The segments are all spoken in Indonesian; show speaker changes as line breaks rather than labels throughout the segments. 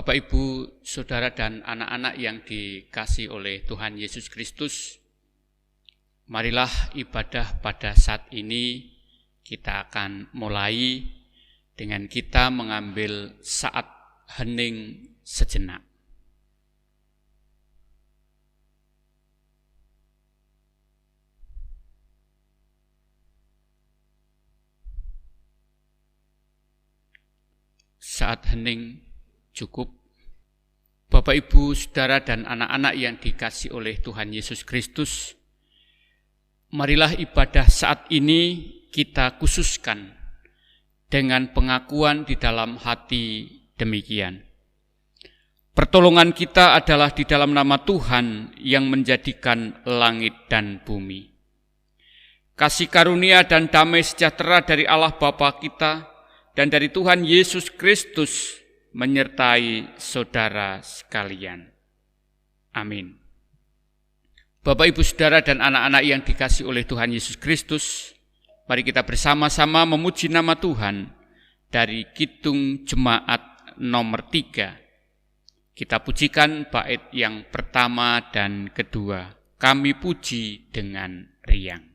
Bapak, Ibu, Saudara, dan anak-anak yang dikasihi oleh Tuhan Yesus Kristus, marilah ibadah pada saat ini kita akan mulai dengan kita mengambil saat hening sejenak. Saat hening cukup. Bapak, Ibu, Saudara, dan anak-anak yang dikasihi oleh Tuhan Yesus Kristus, marilah ibadah saat ini kita khususkan dengan pengakuan di dalam hati demikian. Pertolongan kita adalah di dalam nama Tuhan yang menjadikan langit dan bumi. Kasih karunia dan damai sejahtera dari Allah Bapa kita dan dari Tuhan Yesus Kristus menyertai saudara sekalian. Amin. Bapak, Ibu, Saudara, dan anak-anak yang dikasihi oleh Tuhan Yesus Kristus, mari kita bersama-sama memuji nama Tuhan dari Kidung Jemaat nomor 3. Kita pujikan bait yang pertama dan kedua. Kami puji dengan riang.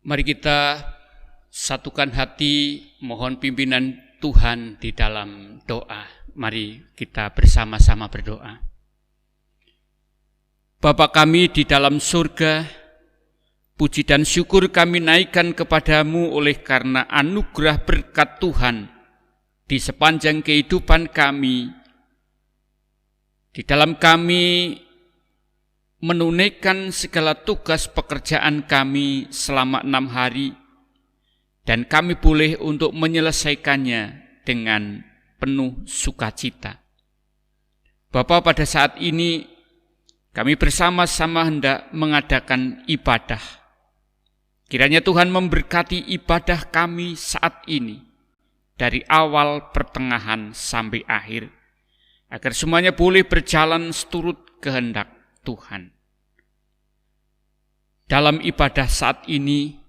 Mari kita satukan hati, mohon pimpinan Tuhan di dalam doa. Mari kita bersama-sama berdoa. Bapa kami di dalam surga, puji dan syukur kami naikkan kepadamu oleh karena anugerah berkat Tuhan di sepanjang kehidupan kami. Di dalam kami menunaikan segala tugas pekerjaan kami selama 6 hari, dan kami boleh untuk menyelesaikannya dengan penuh sukacita. Bapa, pada saat ini kami bersama-sama hendak mengadakan ibadah. Kiranya Tuhan memberkati ibadah kami saat ini, dari awal, pertengahan, sampai akhir, agar semuanya boleh berjalan seturut kehendak Tuhan. Dalam ibadah saat ini,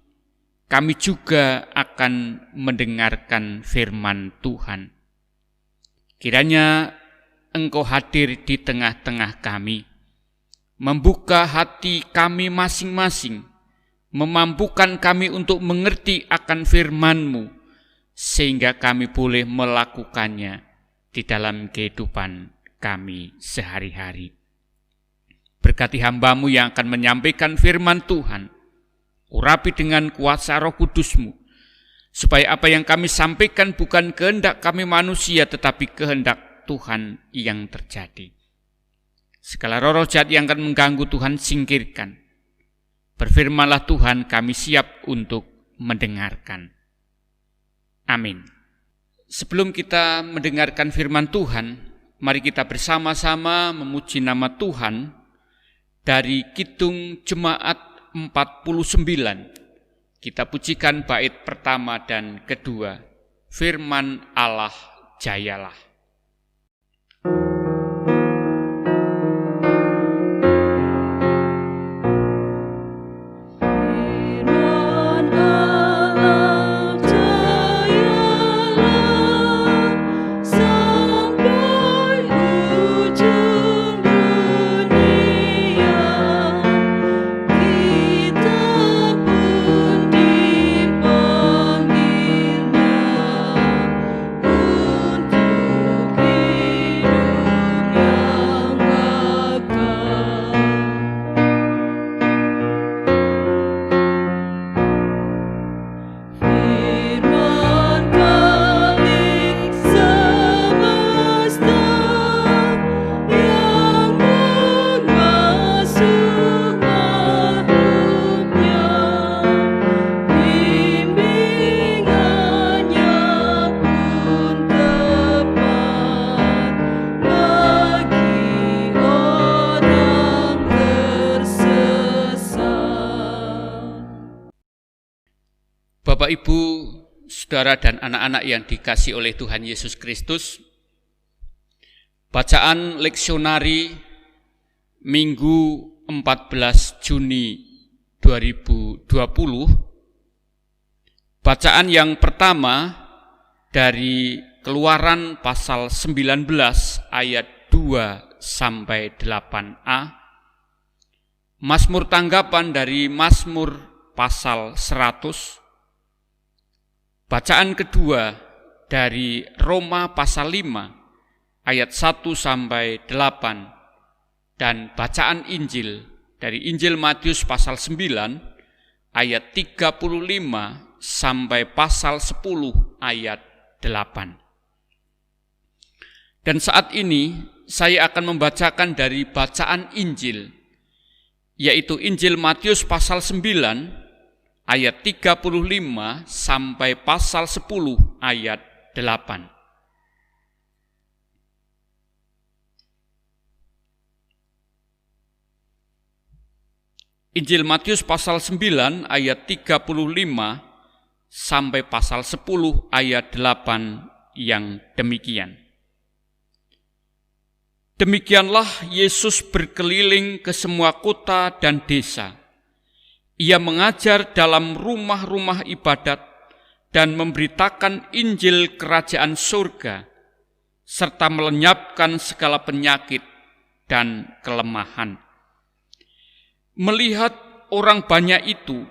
kami juga akan mendengarkan firman Tuhan. Kiranya Engkau hadir di tengah-tengah kami, membuka hati kami masing-masing, memampukan kami untuk mengerti akan firman-Mu, sehingga kami boleh melakukannya di dalam kehidupan kami sehari-hari. Berkati hamba-Mu yang akan menyampaikan firman Tuhan. Urapi dengan kuasa Roh Kudus-Mu, supaya apa yang kami sampaikan bukan kehendak kami manusia, tetapi kehendak Tuhan yang terjadi. Segala roh jahat yang akan mengganggu Tuhan singkirkan. Berfirmanlah Tuhan, kami siap untuk mendengarkan. Amin. Sebelum kita mendengarkan firman Tuhan, mari kita bersama-sama memuji nama Tuhan dari Kidung Jemaat 49. Kita pujikan bait pertama dan kedua. Firman Allah jayalah. Bapak, Ibu, Saudara dan anak-anak yang dikasihi oleh Tuhan Yesus Kristus, bacaan leksionari Minggu 14 Juni 2020, bacaan yang pertama dari Keluaran pasal 19 ayat 2 sampai 8a, Mazmur tanggapan dari Mazmur pasal 100, bacaan kedua dari Roma pasal 5 ayat 1 sampai 8 dan bacaan Injil dari Injil Matius pasal 9 ayat 35 sampai pasal 10 ayat 8. Dan saat ini saya akan membacakan dari bacaan Injil, yaitu Injil Matius pasal 9 ayat 35 sampai pasal 10 ayat 8. Injil Matius pasal 9 ayat 35 sampai pasal 10 ayat 8 yang demikian. Demikianlah Yesus berkeliling ke semua kota dan desa. Ia mengajar dalam rumah-rumah ibadat dan memberitakan Injil kerajaan surga, serta melenyapkan segala penyakit dan kelemahan. Melihat orang banyak itu,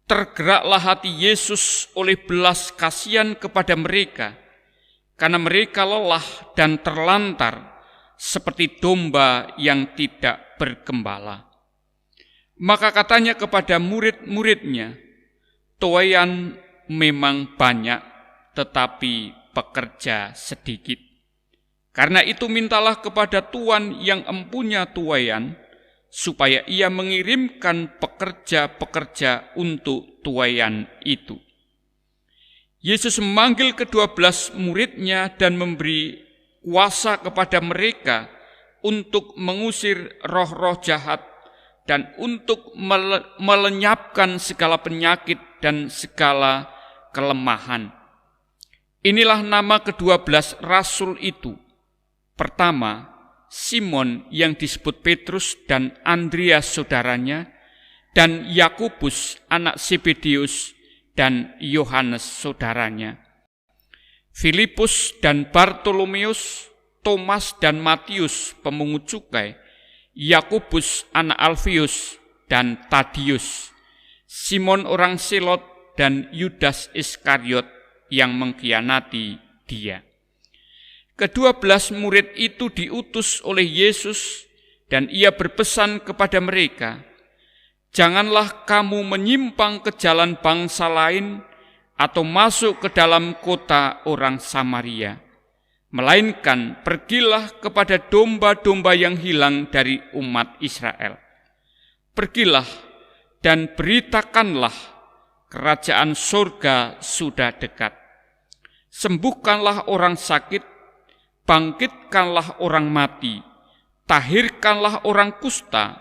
tergeraklah hati Yesus oleh belas kasihan kepada mereka, karena mereka lelah dan terlantar seperti domba yang tidak bergembala. Maka katanya kepada murid-muridnya, tuaian memang banyak, tetapi pekerja sedikit. Karena itu mintalah kepada Tuan yang empunya tuaian, supaya ia mengirimkan pekerja-pekerja untuk tuaian itu. Yesus memanggil ke-12 muridnya dan memberi kuasa kepada mereka untuk mengusir roh-roh jahat dan untuk melenyapkan segala penyakit dan segala kelemahan. Inilah nama ke-12 rasul itu. Pertama, Simon yang disebut Petrus dan Andreas saudaranya, dan Yakobus anak Zebedeus dan Yohanes saudaranya, Filipus dan Bartolomeus, Thomas dan Matius pemungut cukai, Yakobus anak Alfius dan Tadius, Simon orang Selot dan Yudas Iskariot yang mengkhianati dia. Ke-12 murid itu diutus oleh Yesus dan ia berpesan kepada mereka, "Janganlah kamu menyimpang ke jalan bangsa lain atau masuk ke dalam kota orang Samaria. melainkan pergilah kepada domba-domba yang hilang dari umat Israel. Pergilah dan beritakanlah, kerajaan surga sudah dekat. Sembuhkanlah orang sakit, bangkitkanlah orang mati, tahirkanlah orang kusta,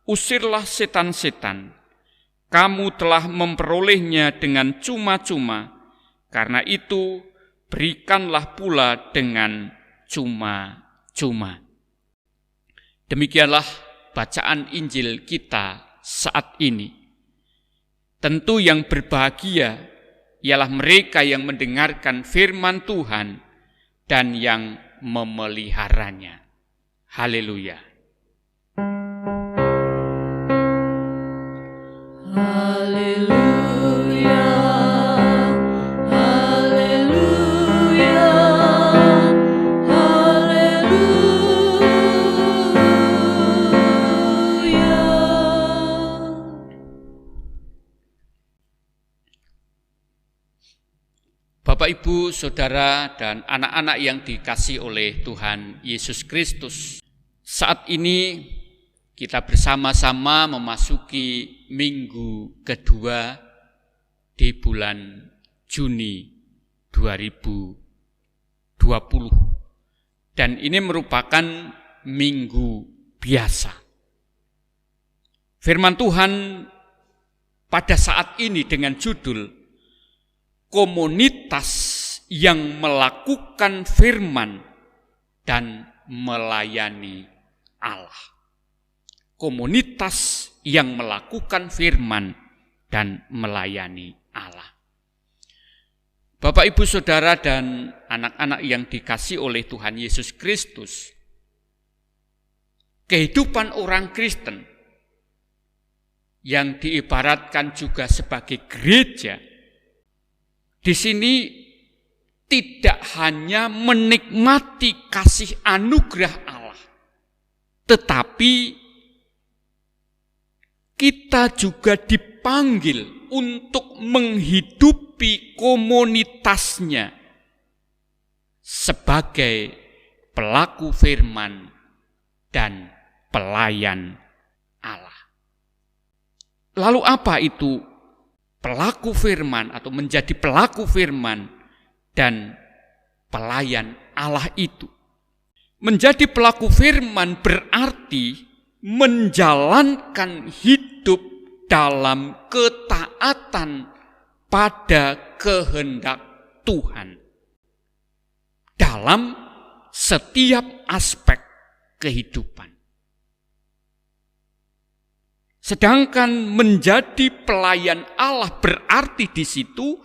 usirlah setan-setan. Kamu telah memperolehnya dengan cuma-cuma, karena itu berikanlah pula dengan cuma-cuma. Demikianlah bacaan Injil kita saat ini. Tentu yang berbahagia ialah mereka yang mendengarkan firman Tuhan dan yang memeliharanya. Haleluya.
Haleluya, haleluya, haleluya.
Bapak, Ibu, Saudara, dan anak-anak yang dikasihi oleh Tuhan Yesus Kristus, saat ini kita bersama-sama memasuki minggu kedua di bulan Juni 2020. Dan ini merupakan minggu biasa. Firman Tuhan pada saat ini dengan judul Komunitas yang melakukan firman dan melayani Allah. Komunitas yang melakukan firman dan melayani Allah. Bapak, Ibu, Saudara, dan anak-anak yang dikasihi oleh Tuhan Yesus Kristus, kehidupan orang Kristen yang diibaratkan juga sebagai gereja, di sini tidak hanya menikmati kasih anugerah Allah, tetapi kita juga dipanggil untuk menghidupi komunitasnya sebagai pelaku firman dan pelayan Allah. Lalu apa itu pelaku firman atau menjadi pelaku firman dan pelayan Allah itu? Menjadi pelaku firman berarti menjalankan hidup dalam ketaatan pada kehendak Tuhan dalam setiap aspek kehidupan. Sedangkan menjadi pelayan Allah berarti di situ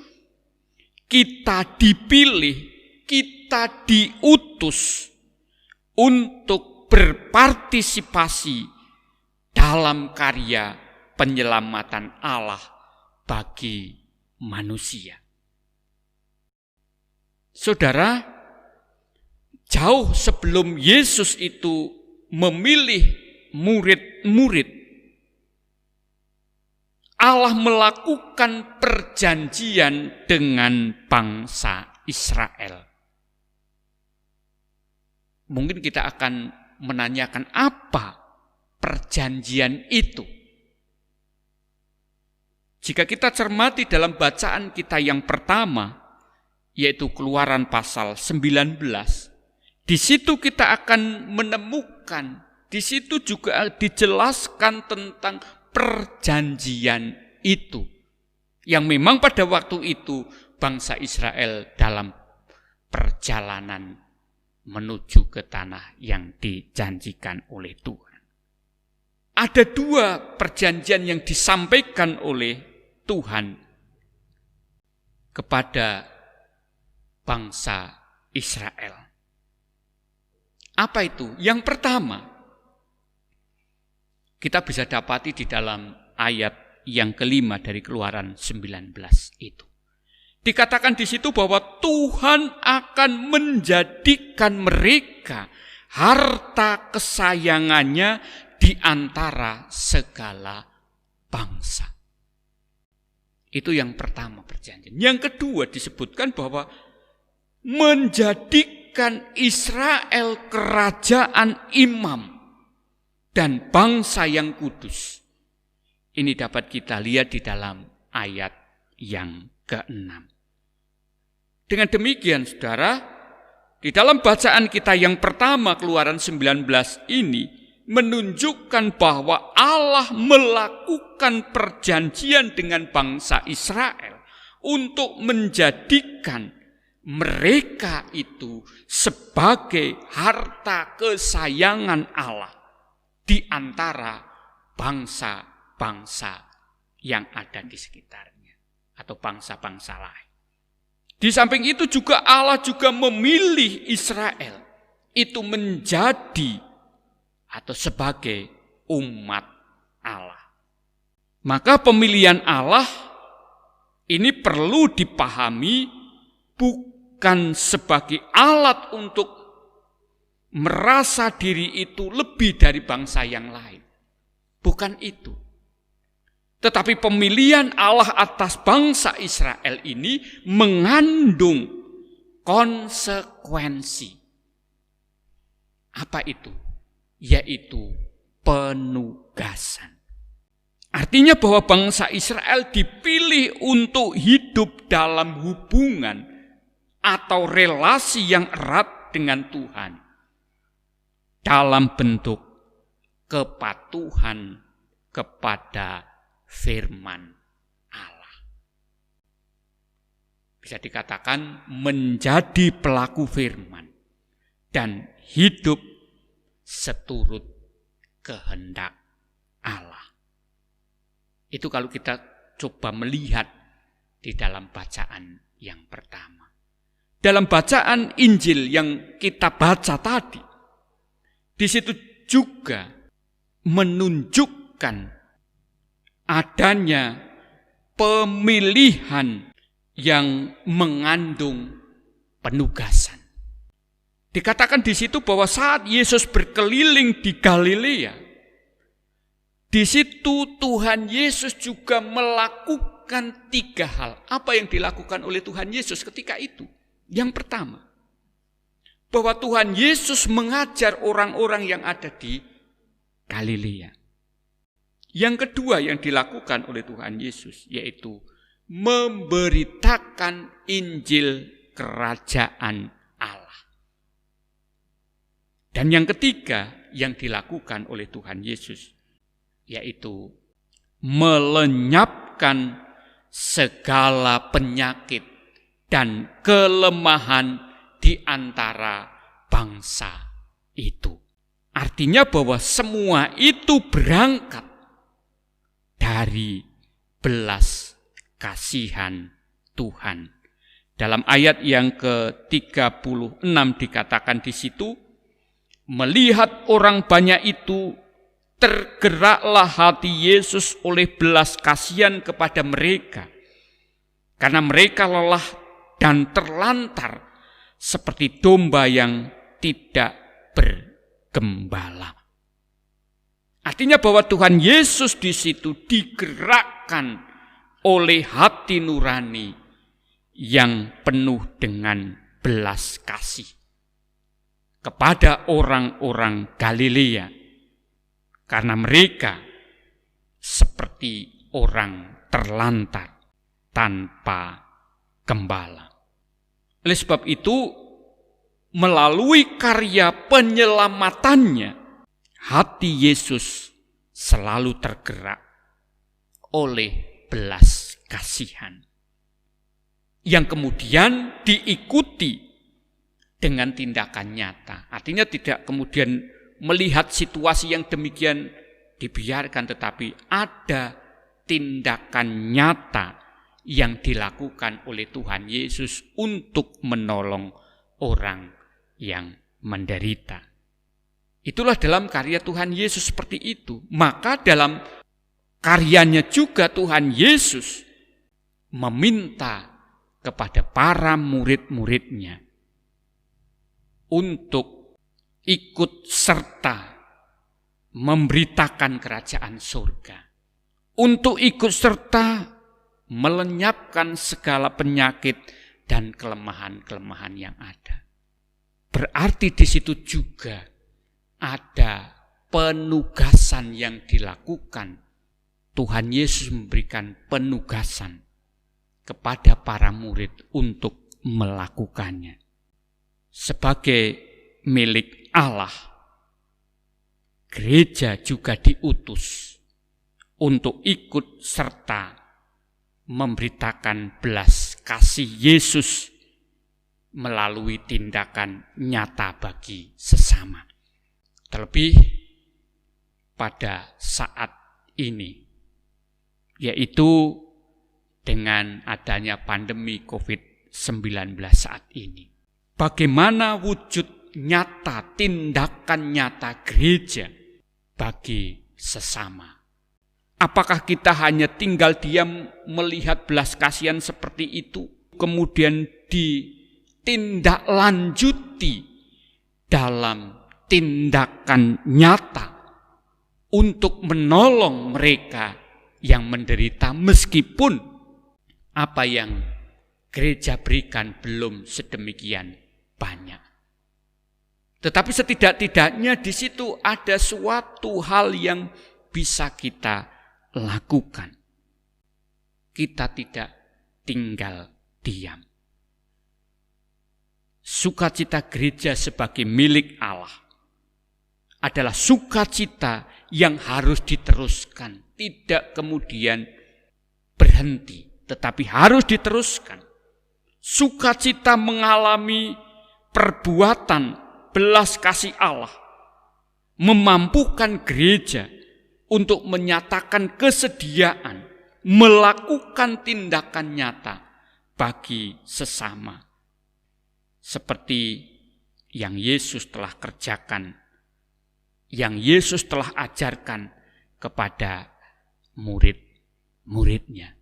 kita dipilih, kita diutus untuk berpartisipasi dalam karya penyelamatan Allah bagi manusia. Saudara, jauh sebelum Yesus itu memilih murid-murid, Allah melakukan perjanjian dengan bangsa Israel. Mungkin kita akan menanyakan apa perjanjian itu. Jika kita cermati dalam bacaan kita yang pertama, yaitu Keluaran pasal 19, di situ kita akan menemukan, di situ juga dijelaskan tentang perjanjian itu, yang memang pada waktu itu bangsa Israel dalam perjalanan menuju ke tanah yang dijanjikan oleh Tuhan. Ada dua perjanjian yang disampaikan oleh Tuhan kepada bangsa Israel. Apa itu? Yang pertama, kita bisa dapati di dalam ayat yang kelima dari Keluaran 19 itu. Dikatakan di situ bahwa Tuhan akan menjadikan mereka harta kesayangannya di antara segala bangsa. Itu yang pertama perjanjian. Yang kedua disebutkan bahwa menjadikan menjadikan Israel kerajaan imam dan bangsa yang kudus. Ini dapat kita lihat di dalam ayat yang ke-6. Dengan demikian, saudara, di dalam bacaan kita yang pertama, Keluaran 19 ini, menunjukkan bahwa Allah melakukan perjanjian dengan bangsa Israel untuk menjadikan mereka itu sebagai harta kesayangan Allah di antara bangsa-bangsa yang ada di sekitarnya atau bangsa-bangsa lain. Di samping itu juga Allah juga memilih Israel itu menjadi atau sebagai umat Allah. Maka pemilihan Allah ini perlu dipahami bukan sebagai alat untuk merasa diri itu lebih dari bangsa yang lain. Bukan itu. Tetapi pemilihan Allah atas bangsa Israel ini mengandung konsekuensi. Apa itu? Yaitu penugasan. Artinya bahwa bangsa Israel dipilih untuk hidup dalam hubungan atau relasi yang erat dengan Tuhan dalam bentuk kepatuhan kepada firman Allah. Bisa dikatakan menjadi pelaku firman dan hidup seturut kehendak Allah. Itu kalau kita coba melihat di dalam bacaan yang pertama. Dalam bacaan Injil yang kita baca tadi, di situ juga menunjukkan adanya pemilihan yang mengandung penugasan. Dikatakan di situ bahwa saat Yesus berkeliling di Galilea, di situ Tuhan Yesus juga melakukan 3 hal. Apa yang dilakukan oleh Tuhan Yesus ketika itu? Yang pertama, bahwa Tuhan Yesus mengajar orang-orang yang ada di Galilea. Yang kedua yang dilakukan oleh Tuhan Yesus yaitu memberitakan Injil Kerajaan Allah. Dan yang ketiga yang dilakukan oleh Tuhan Yesus yaitu melenyapkan segala penyakit dan kelemahan di antara bangsa itu. Artinya bahwa semua itu berangkat dari belas kasihan Tuhan. Dalam ayat yang ke-36 dikatakan di situ, melihat orang banyak itu, tergeraklah hati Yesus oleh belas kasihan kepada mereka, karena mereka lelah dan terlantar seperti domba yang tidak bergembala. Artinya bahwa Tuhan Yesus di situ digerakkan oleh hati nurani yang penuh dengan belas kasih kepada orang-orang Galilea, karena mereka seperti orang terlantar tanpa gembala. Oleh sebab itu, melalui karya penyelamatannya, hati Yesus selalu tergerak oleh belas kasihan, yang kemudian diikuti dengan tindakan nyata. Artinya tidak kemudian melihat situasi yang demikian dibiarkan, tetapi ada tindakan nyata yang dilakukan oleh Tuhan Yesus untuk menolong orang yang menderita. Itulah dalam karya Tuhan Yesus seperti itu. Maka dalam karyanya juga Tuhan Yesus meminta kepada para murid-muridnya untuk ikut serta memberitakan kerajaan surga, untuk ikut serta melenyapkan segala penyakit dan kelemahan-kelemahan yang ada. Berarti di situ juga ada penugasan yang dilakukan. Tuhan Yesus memberikan penugasan kepada para murid untuk melakukannya. Sebagai milik Allah, gereja juga diutus untuk ikut serta memberitakan belas kasih Yesus melalui tindakan nyata bagi sesama. Terlebih pada saat ini, yaitu dengan adanya pandemi COVID-19 saat ini. Bagaimana wujud nyata, tindakan nyata gereja bagi sesama? Apakah kita hanya tinggal diam melihat belas kasihan seperti itu, kemudian ditindaklanjuti dalam tindakan nyata untuk menolong mereka yang menderita, meskipun apa yang gereja berikan belum sedemikian banyak. Tetapi setidak-tidaknya di situ ada suatu hal yang bisa kita lakukan. Kita tidak tinggal diam. Sukacita gereja sebagai milik Allah adalah sukacita yang harus diteruskan, tidak kemudian berhenti, tetapi harus diteruskan. Sukacita mengalami perbuatan belas kasih Allah memampukan gereja untuk menyatakan kesediaan, melakukan tindakan nyata bagi sesama, seperti yang Yesus telah kerjakan, yang Yesus telah ajarkan kepada murid-muridnya.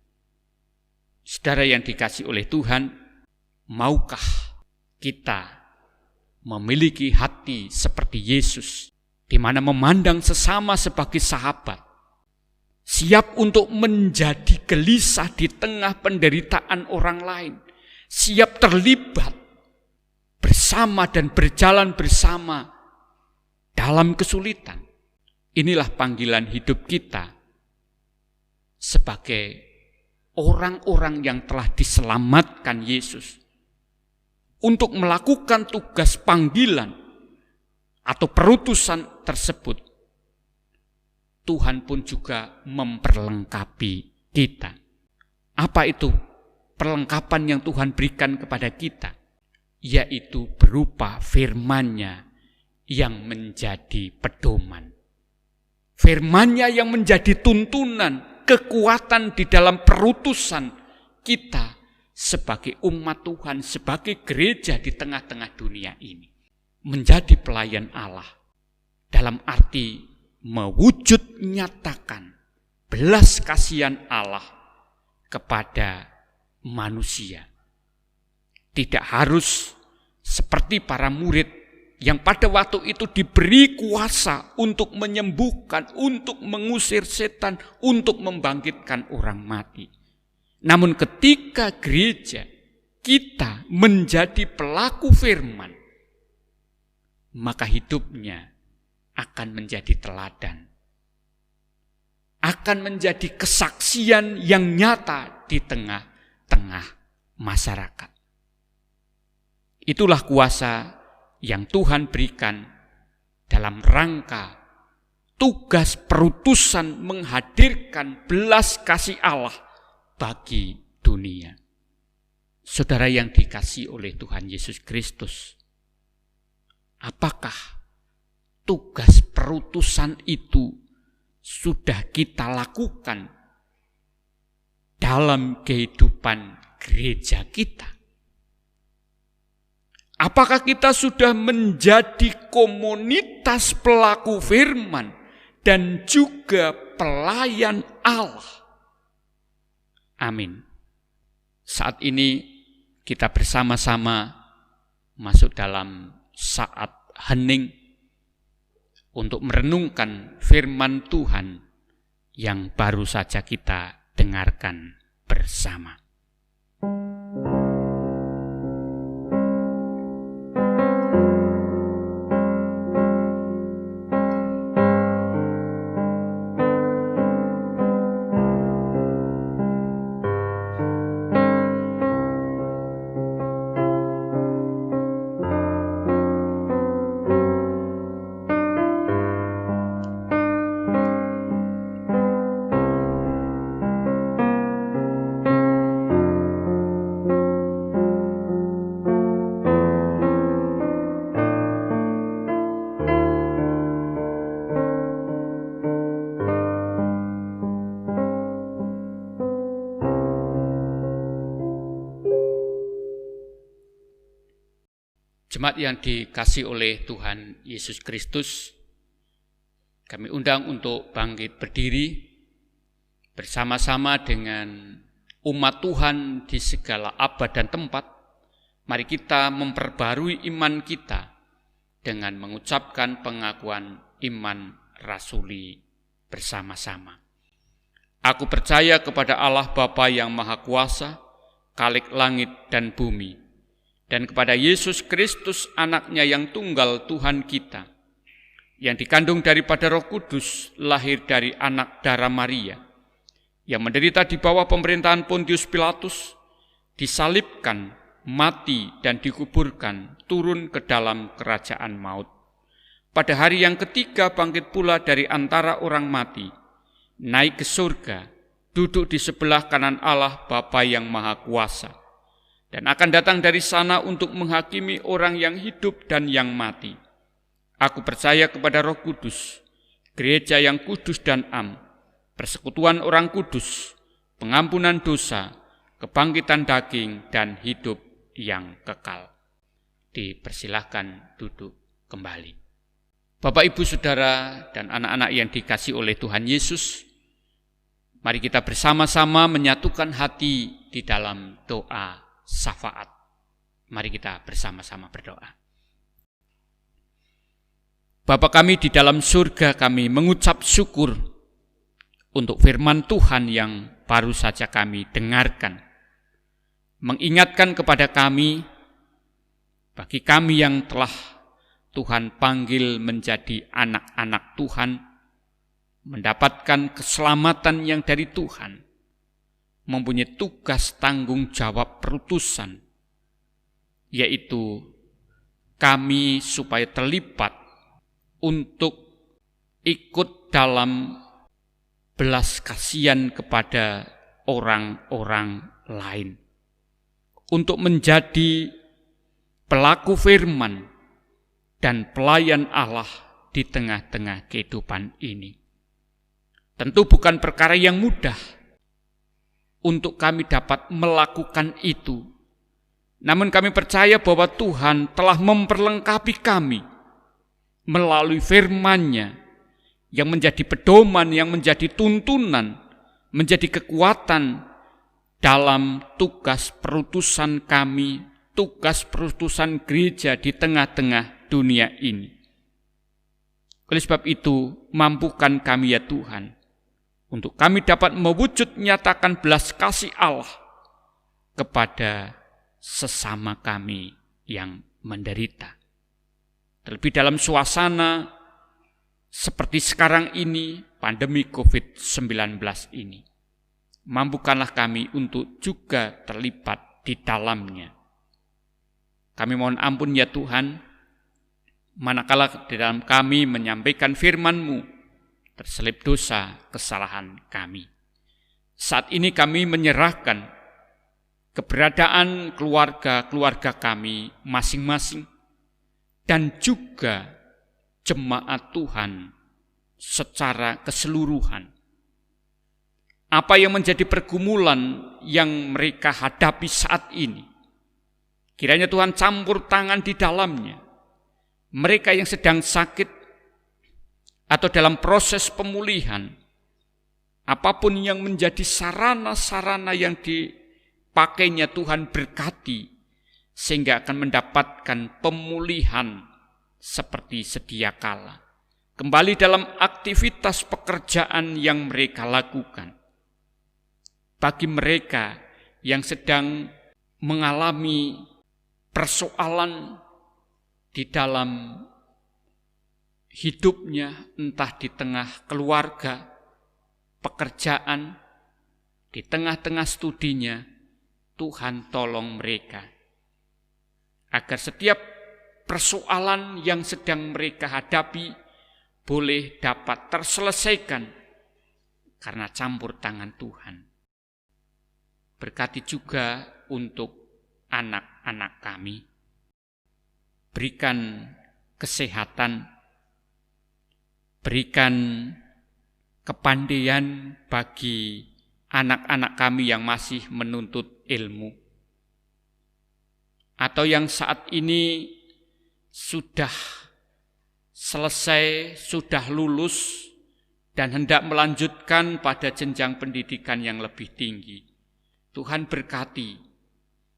Saudara yang dikasihi oleh Tuhan, maukah kita memiliki hati seperti Yesus, di mana memandang sesama sebagai sahabat, siap untuk menjadi gelisah di tengah penderitaan orang lain, siap terlibat bersama dan berjalan bersama dalam kesulitan. Inilah panggilan hidup kita sebagai orang-orang yang telah diselamatkan Yesus untuk melakukan tugas panggilan atau perutusan tersebut. Tuhan pun juga memperlengkapi kita. Apa itu perlengkapan yang Tuhan berikan kepada kita? Yaitu berupa firman-Nya yang menjadi pedoman. Firman-Nya yang menjadi tuntunan, kekuatan di dalam perutusan kita sebagai umat Tuhan, sebagai gereja di tengah-tengah dunia ini. Menjadi pelayan Allah dalam arti mewujud nyatakan belas kasihan Allah kepada manusia. Tidak harus seperti para murid yang pada waktu itu diberi kuasa untuk menyembuhkan, untuk mengusir setan, untuk membangkitkan orang mati. Namun ketika gereja kita menjadi pelaku firman, maka hidupnya akan menjadi teladan, akan menjadi kesaksian yang nyata di tengah-tengah masyarakat. Itulah kuasa yang Tuhan berikan dalam rangka tugas perutusan menghadirkan belas kasih Allah bagi dunia. Saudara yang dikasihi oleh Tuhan Yesus Kristus, apakah tugas perutusan itu sudah kita lakukan dalam kehidupan gereja kita? Apakah kita sudah menjadi komunitas pelaku firman dan juga pelayan Allah? Amin. Saat ini kita bersama-sama masuk dalam saat hening untuk merenungkan firman Tuhan yang baru saja kita dengarkan bersama. Jemaat yang dikasihi oleh Tuhan Yesus Kristus, kami undang untuk bangkit berdiri bersama-sama dengan umat Tuhan di segala abad dan tempat. Mari kita memperbarui iman kita dengan mengucapkan pengakuan iman rasuli bersama-sama. Aku percaya kepada Allah Bapa yang Maha Kuasa, Khalik langit dan bumi, dan kepada Yesus Kristus anaknya yang tunggal Tuhan kita, yang dikandung daripada Roh Kudus, lahir dari anak darah Maria, yang menderita di bawah pemerintahan Pontius Pilatus, disalibkan, mati dan dikuburkan, turun ke dalam kerajaan maut. Pada hari yang ketiga bangkit pula dari antara orang mati, naik ke surga, duduk di sebelah kanan Allah Bapa yang Maha Kuasa, dan akan datang dari sana untuk menghakimi orang yang hidup dan yang mati. Aku percaya kepada Roh Kudus, gereja yang kudus dan am, persekutuan orang kudus, pengampunan dosa, kebangkitan daging, dan hidup yang kekal. Dipersilahkan duduk kembali. Bapak, Ibu, Saudara, dan anak-anak yang dikasihi oleh Tuhan Yesus, mari kita bersama-sama menyatukan hati di dalam doa syafaat. Mari kita bersama-sama berdoa. Bapa kami di dalam surga, kami mengucap syukur untuk firman Tuhan yang baru saja kami dengarkan. Mengingatkan kepada kami, bagi kami yang telah Tuhan panggil menjadi anak-anak Tuhan, mendapatkan keselamatan yang dari Tuhan, mempunyai tugas tanggung jawab perutusan, yaitu kami supaya terlibat untuk ikut dalam belas kasihan kepada orang-orang lain, untuk menjadi pelaku firman dan pelayan Allah di tengah-tengah kehidupan ini. Tentu bukan perkara yang mudah untuk kami dapat melakukan itu. Namun kami percaya bahwa Tuhan telah memperlengkapi kami melalui firman-Nya yang menjadi pedoman, yang menjadi tuntunan, menjadi kekuatan dalam tugas perutusan kami, tugas perutusan gereja di tengah-tengah dunia ini. Oleh sebab itu, mampukan kami ya Tuhan, untuk kami dapat mewujud nyatakan belas kasih Allah kepada sesama kami yang menderita. Terlebih dalam suasana seperti sekarang ini, pandemi COVID-19 ini. Mampukanlah kami untuk juga terlibat di dalamnya. Kami mohon ampun ya Tuhan, manakala di dalam kami menyampaikan firman-Mu, terselip dosa kesalahan kami. Saat ini kami menyerahkan keberadaan keluarga-keluarga kami masing-masing dan juga jemaat Tuhan secara keseluruhan. Apa yang menjadi pergumulan yang mereka hadapi saat ini, kiranya Tuhan campur tangan di dalamnya. Mereka yang sedang sakit atau dalam proses pemulihan, apapun yang menjadi sarana-sarana yang dipakainya Tuhan berkati, sehingga akan mendapatkan pemulihan seperti sedia kala. Kembali dalam aktivitas pekerjaan yang mereka lakukan. Bagi mereka yang sedang mengalami persoalan di dalam hidupnya, entah di tengah keluarga, pekerjaan, di tengah-tengah studinya, Tuhan tolong mereka. Agar setiap persoalan yang sedang mereka hadapi boleh dapat terselesaikan karena campur tangan Tuhan. Berkati juga untuk anak-anak kami. Berikan kesehatan, berikan kepandaian bagi anak-anak kami yang masih menuntut ilmu, atau yang saat ini sudah selesai, sudah lulus, dan hendak melanjutkan pada jenjang pendidikan yang lebih tinggi. Tuhan berkati,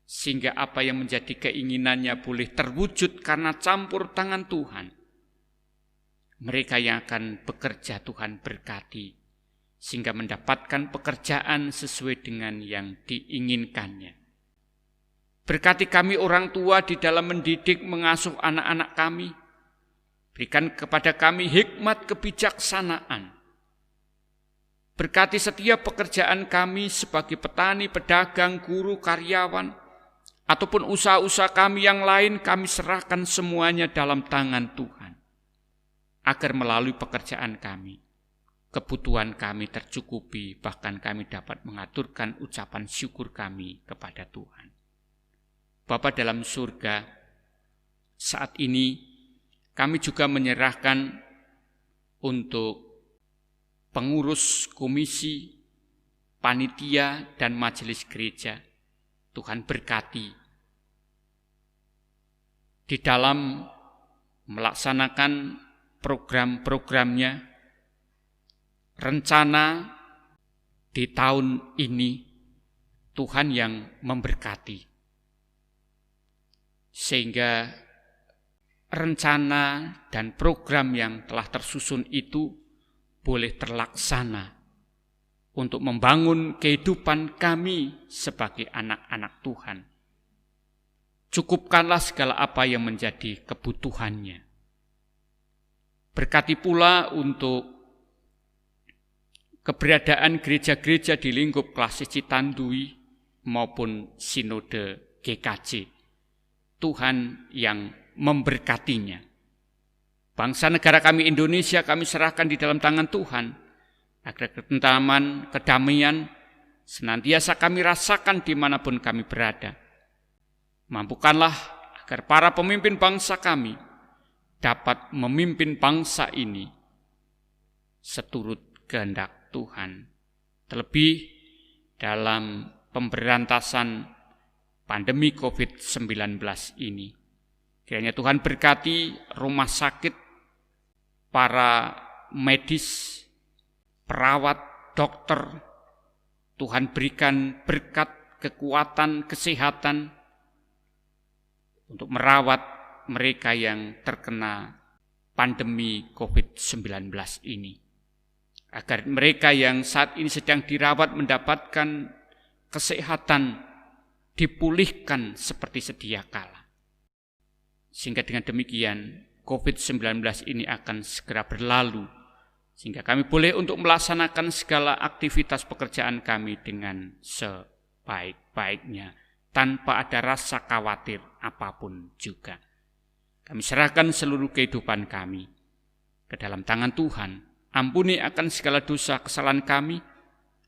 sehingga apa yang menjadi keinginannya boleh terwujud karena campur tangan Tuhan. Mereka yang akan bekerja Tuhan berkati, sehingga mendapatkan pekerjaan sesuai dengan yang diinginkannya. Berkati kami orang tua di dalam mendidik mengasuh anak-anak kami. Berikan kepada kami hikmat kebijaksanaan. Berkati setiap pekerjaan kami sebagai petani, pedagang, guru, karyawan, ataupun usaha-usaha kami yang lain, kami serahkan semuanya dalam tangan Tuhan. Agar melalui pekerjaan kami, kebutuhan kami tercukupi, bahkan kami dapat mengaturkan ucapan syukur kami kepada Tuhan. Bapa dalam surga, saat ini kami juga menyerahkan untuk pengurus komisi, panitia, dan majelis gereja. Tuhan berkati di dalam melaksanakan program-programnya, rencana di tahun ini, Tuhan yang memberkati. Sehingga rencana dan program yang telah tersusun itu boleh terlaksana untuk membangun kehidupan kami sebagai anak-anak Tuhan. Cukupkanlah segala apa yang menjadi kebutuhannya. Berkati pula untuk keberadaan gereja-gereja di lingkup Klasis Citandui maupun Sinode GKJ. Tuhan yang memberkatinya. Bangsa negara kami Indonesia kami serahkan di dalam tangan Tuhan, agar ketentraman, kedamaian senantiasa kami rasakan dimanapun kami berada. Mampukanlah agar para pemimpin bangsa kami dapat memimpin bangsa ini seturut kehendak Tuhan, terlebih dalam pemberantasan pandemi COVID-19 ini. Kiranya Tuhan berkati rumah sakit, para medis, perawat, dokter. Tuhan berikan berkat, kekuatan, kesehatan untuk merawat mereka yang terkena pandemi COVID-19 ini. Agar mereka yang saat ini sedang dirawat mendapatkan kesehatan, dipulihkan seperti sedia kala. Sehingga dengan demikian COVID-19 ini akan segera berlalu, sehingga kami boleh untuk melaksanakan segala aktivitas pekerjaan kami dengan sebaik-baiknya, tanpa ada rasa khawatir apapun juga. Kami serahkan seluruh kehidupan kami ke dalam tangan Tuhan. Ampuni akan segala dosa kesalahan kami.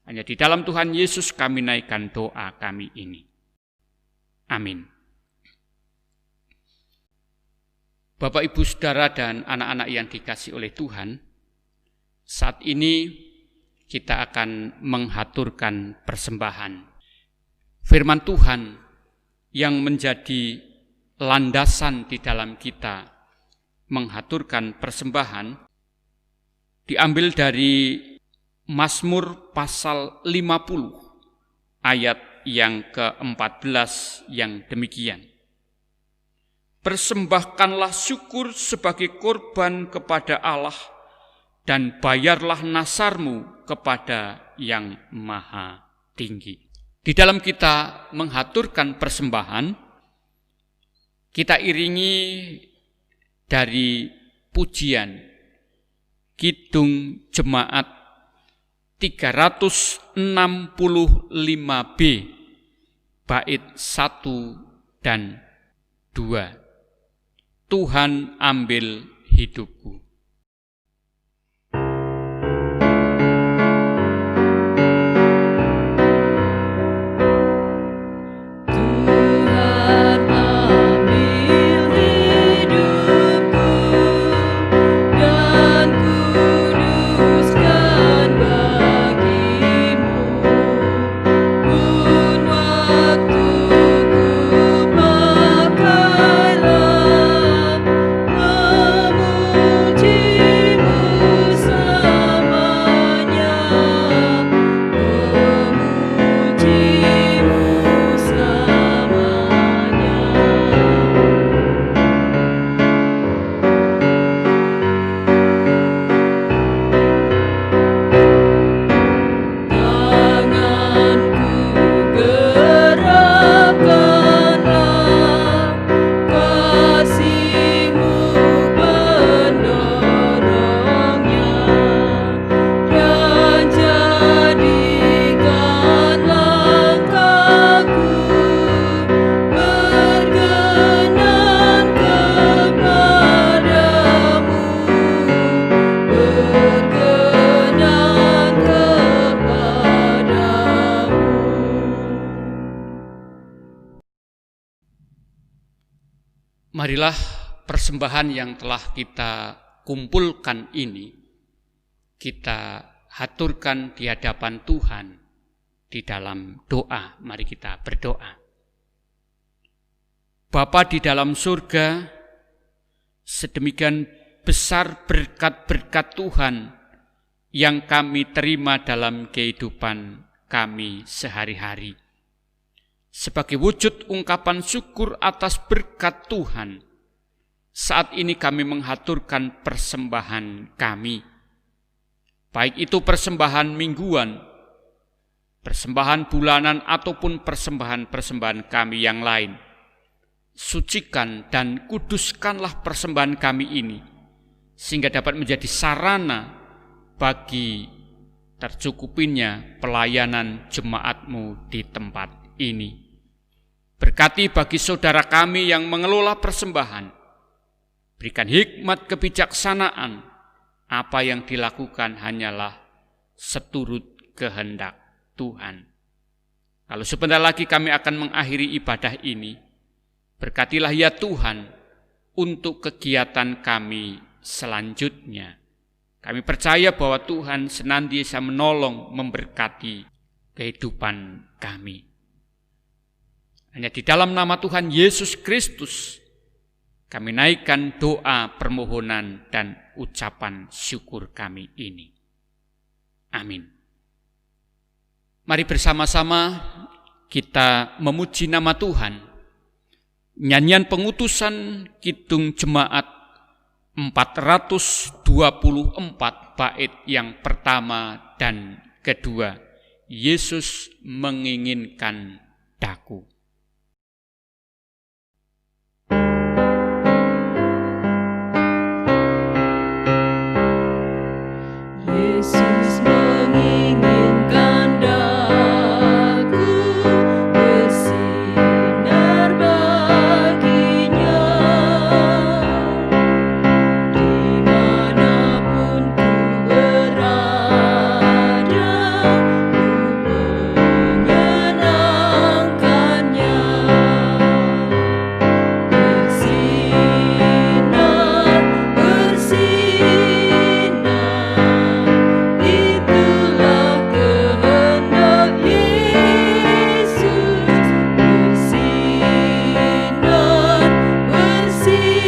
Hanya di dalam Tuhan Yesus kami naikkan doa kami ini. Amin. Bapak, Ibu, Saudara, dan anak-anak yang dikasihi oleh Tuhan, saat ini kita akan menghaturkan persembahan. Firman Tuhan yang menjadi landasan di dalam kita menghaturkan persembahan diambil dari Mazmur pasal 50 ayat yang ke-14 yang demikian. Persembahkanlah syukur sebagai korban kepada Allah dan bayarlah nasarmu kepada yang maha tinggi. Di dalam kita menghaturkan persembahan, kita iringi dari pujian Kidung Jemaat 365B bait 1 dan 2. Tuhan ambil hidupku.
berkenan kepadamu.
Marilah persembahan yang telah kita kumpulkan ini kita haturkan di hadapan Tuhan di dalam doa. Mari kita berdoa. Bapa di dalam surga, sedemikian besar berkat-berkat Tuhan yang kami terima dalam kehidupan kami sehari-hari. Sebagai wujud ungkapan syukur atas berkat Tuhan, saat ini kami menghaturkan persembahan kami. Baik itu persembahan mingguan, persembahan bulanan, ataupun persembahan-persembahan kami yang lain. Sucikan dan kuduskanlah persembahan kami ini, sehingga dapat menjadi sarana bagi tercukupinya pelayanan jemaat-Mu di tempat ini. Berkati bagi saudara kami yang mengelola persembahan, berikan hikmat kebijaksanaan, apa yang dilakukan hanyalah seturut kehendak Tuhan. Kalau sebentar lagi kami akan mengakhiri ibadah ini, berkatilah ya Tuhan untuk kegiatan kami selanjutnya. Kami percaya bahwa Tuhan senantiasa menolong, memberkati kehidupan kami. Hanya di dalam nama Tuhan Yesus Kristus kami naikkan doa, permohonan, dan ucapan syukur kami ini. Amin. Mari bersama-sama kita memuji nama Tuhan. Nyanyian pengutusan Kidung Jemaat 424 bait yang pertama dan kedua. Yesus menginginkan daku.
Yesus menginginkan daku bersinar baginya, dimanapun ku berada, ku menyenangkannya. Bersinar, bersinar, itulah kehendak Yesus. Bersinar, bersinar,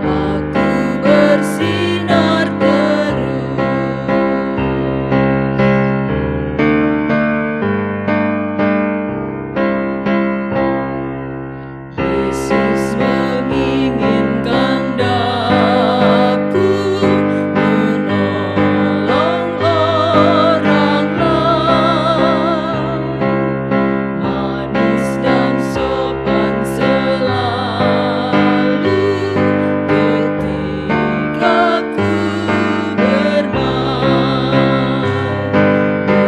aku bersinar terus. Yesus menginginkan daku menolong orang lain, manis dan sopan selalu ketika ku bermain.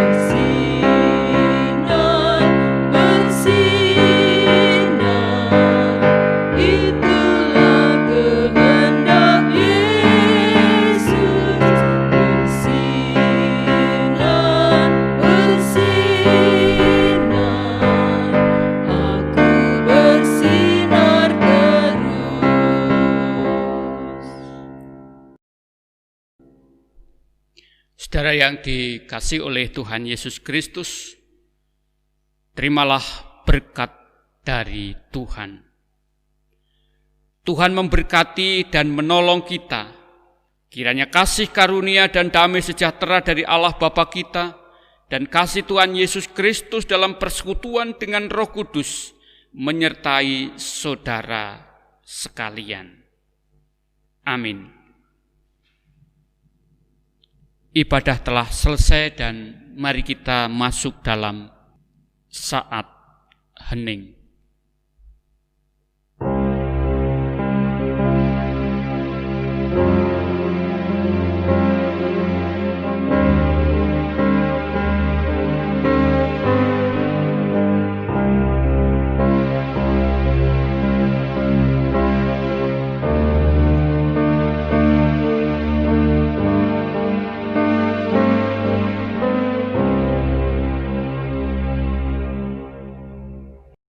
Bersinar, bersinar, itulah kehendak Yesus. Bersinar, bersinar, aku bersinar terus.
Saudara yang dikasihi oleh Tuhan Yesus Kristus, terimalah berkat dari Tuhan. Tuhan memberkati dan menolong kita. Kiranya kasih karunia dan damai sejahtera dari Allah Bapa kita dan kasih Tuhan Yesus Kristus dalam persekutuan dengan Roh Kudus menyertai saudara sekalian. Amin. Ibadah telah selesai dan mari kita masuk dalam saat hening.